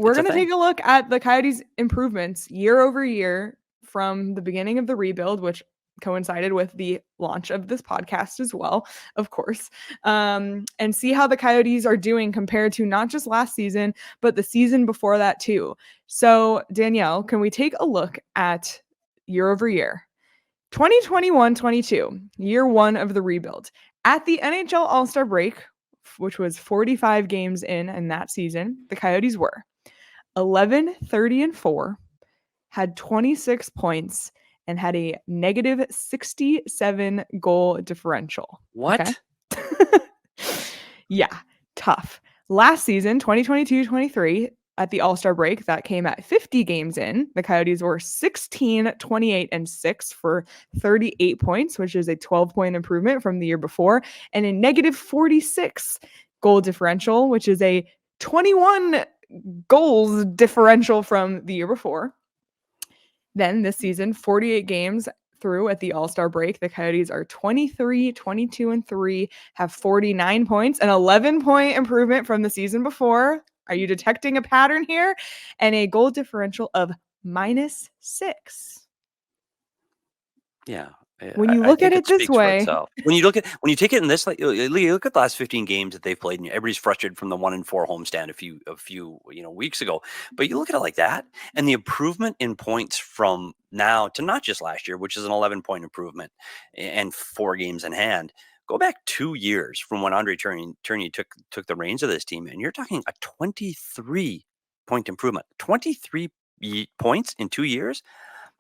we're It's a going to thing. take a look at the Coyotes' improvements year over year from the beginning of the rebuild, which coincided with the launch of this podcast as well, of course, and see how the Coyotes are doing compared to not just last season, but the season before that too. So, Danielle, can we take a look at year over year? 2021-22, year one of the rebuild. At the NHL All-Star break, which was 45 games in that season, the Coyotes were 11, 30, and 4, had 26 points, and had a negative 67 goal differential. Okay. What? Yeah, tough. Last season, 2022-23, at the All-Star break, that came at 50 games in. The Coyotes were 16, 28, and 6 for 38 points, which is a 12-point improvement from the year before, and a negative 46 goal differential, which is a 21 goals differential from the year before. Then this season, 48 games through at the All-Star break, the Coyotes are 23, 22, and 3, have 49 points, an 11-point improvement from the season before. Are you detecting a pattern here? And a goal differential of -6. Yeah. When you I look at think it it this speaks for way, itself. When you take it in this, like, you look at the last 15 games that they've played, and everybody's frustrated from the 1-4 homestand a few weeks ago. But you look at it like that, and the improvement in points from now to not just last year, which is an 11-point improvement, and 4 games in hand. Go back 2 years from when Andre Tourigny took the reins of this team, and you're talking a 23-point improvement. 23 points in 2 years.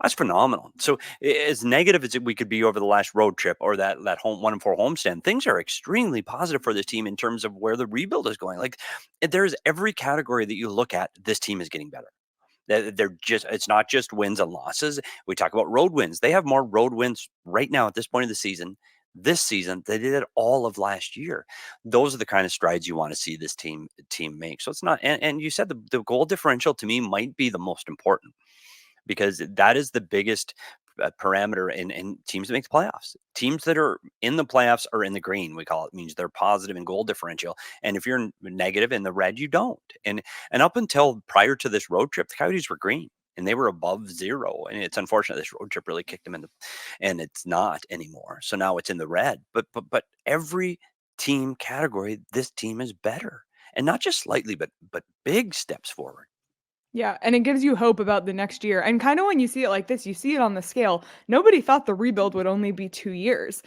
That's phenomenal. So as negative as we could be over the last road trip or that home 1-4 homestand, things are extremely positive for this team in terms of where the rebuild is going. Like there's every category that you look at, this team is getting better. It's not just wins and losses. We talk about road wins. They have more road wins right now at this point of the season. This season, they did it all of last year. Those are the kind of strides you want to see this team make. So it's not, and you said the goal differential to me might be the most important, because that is the biggest parameter in teams that make the playoffs. Teams that are in the playoffs are in the green, we call it. Means they're positive in goal differential. And if you're negative in the red, you don't. And up until prior to this road trip, the Coyotes were green and they were above 0. And it's unfortunate this road trip really kicked them in and it's not anymore. So now it's in the red. But every team category, this team is better. And not just slightly, but big steps forward. yeah, and it gives you hope about the next year. And kind of when you see it like this, you see it on the scale. Nobody thought the rebuild would only be 2 years.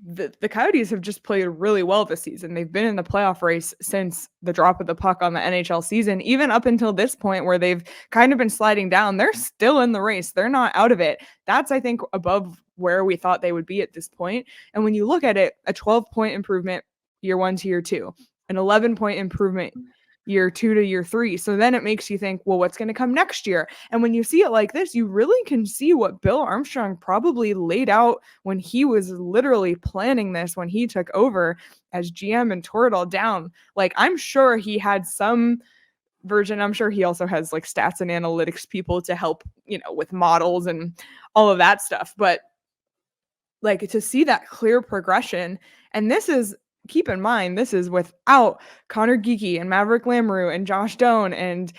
The Coyotes have just played really well this season. They've been in the playoff race since the drop of the puck on the NHL season, even up until this point where they've kind of been sliding down. They're still in the race. They're not out of it. That's, I think, above where we thought they would be at this point. And when you look at it, a 12-point improvement year one to year two, an 11-point improvement year 2 to year 3. So then it makes you think, well, what's going to come next year? And when you see it like this, you really can see what Bill Armstrong probably laid out when he was literally planning this, when he took over as GM and tore it all down. Like, I'm sure he had some version. I'm sure he also has like stats and analytics people to help, with models and all of that stuff. But like, to see that clear progression, and this is, keep in mind, this is without Connor Geeky and Maverick Lamoureux and Josh Doan and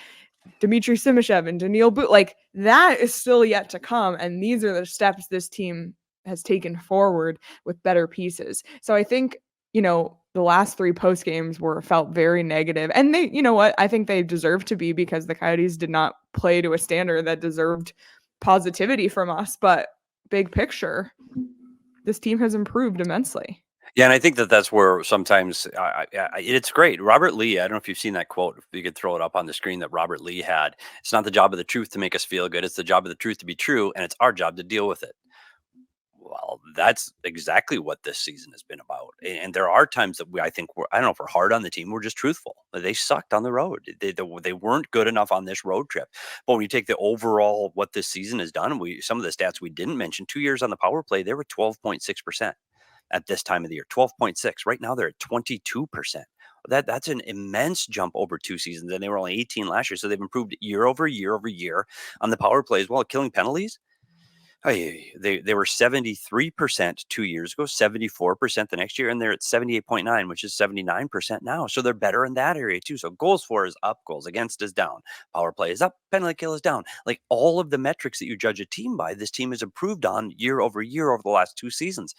Dmitry Simashev and Daniil Boot. Like, that is still yet to come. And these are the steps this team has taken forward with better pieces. So I think, the last 3 post games felt very negative. And they, you know what, I think they deserve to be, because the Coyotes did not play to a standard that deserved positivity from us. But big picture, this team has improved immensely. Yeah, and I think that's where sometimes it's great. Robert Lee, I don't know if you've seen that quote. If you could throw it up on the screen that Robert Lee had. It's not the job of the truth to make us feel good. It's the job of the truth to be true, and it's our job to deal with it. Well, that's exactly what this season has been about. And there are times that I think I don't know if we're hard on the team. We're just truthful. They sucked on the road. They weren't good enough on this road trip. But when you take the overall what this season has done, some of the stats we didn't mention, 2 years on the power play, they were 12.6%. At this time of the year, 12.6. Right now, they're at 22%. That's an immense jump over 2 seasons, and they were only 18 last year. So they've improved year over year over year on the power play as well, killing penalties. Oh, yeah, they were 73% 2 years ago, 74% the next year, and they're at 78.9, which is 79% now. So they're better in that area too. So goals for is up, goals against is down, power play is up, penalty kill is down. Like all of the metrics that you judge a team by, this team has improved on year over year over the last 2 seasons.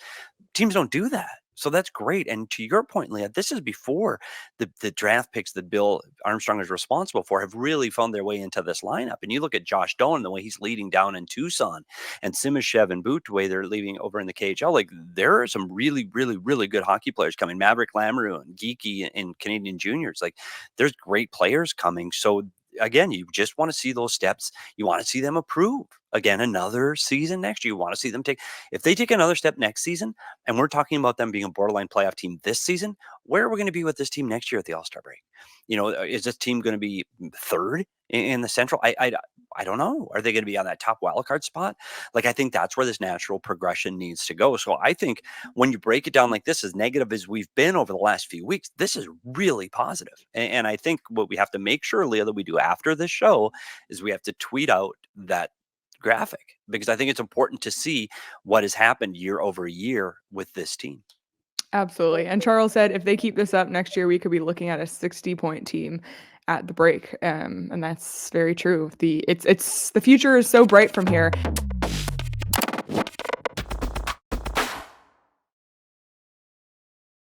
Teams don't do that. So that's great. And to your point, Leah, this is before the draft picks that Bill Armstrong is responsible for have really found their way into this lineup. And you look at Josh Doan, the way he's leading down in Tucson, and Simashev and Boot, the way they're leaving over in the KHL. Like there are some really, really, really good hockey players coming. Maverick Lamoureux and Geeky in Canadian juniors. Like there's great players coming. So again, you just want to see those steps. You want to see them improve again another season next year. You want to see them if they take another step next season, and we're talking about them being a borderline playoff team this season, where are we going to be with this team next year at the All-Star break? Is this team going to be third in the Central? I don't know. Are they going to be on that top wildcard spot? Like, I think that's where this natural progression needs to go. So I think when you break it down like this, as negative as we've been over the last few weeks, this is really positive. And I think what we have to make sure, Leah, that we do after this show is we have to tweet out that graphic, because I think it's important to see what has happened year over year with this team. Absolutely. And Charles said if they keep this up next year, we could be looking at a 60-point team at the break. And that's very true. The future is so bright from here.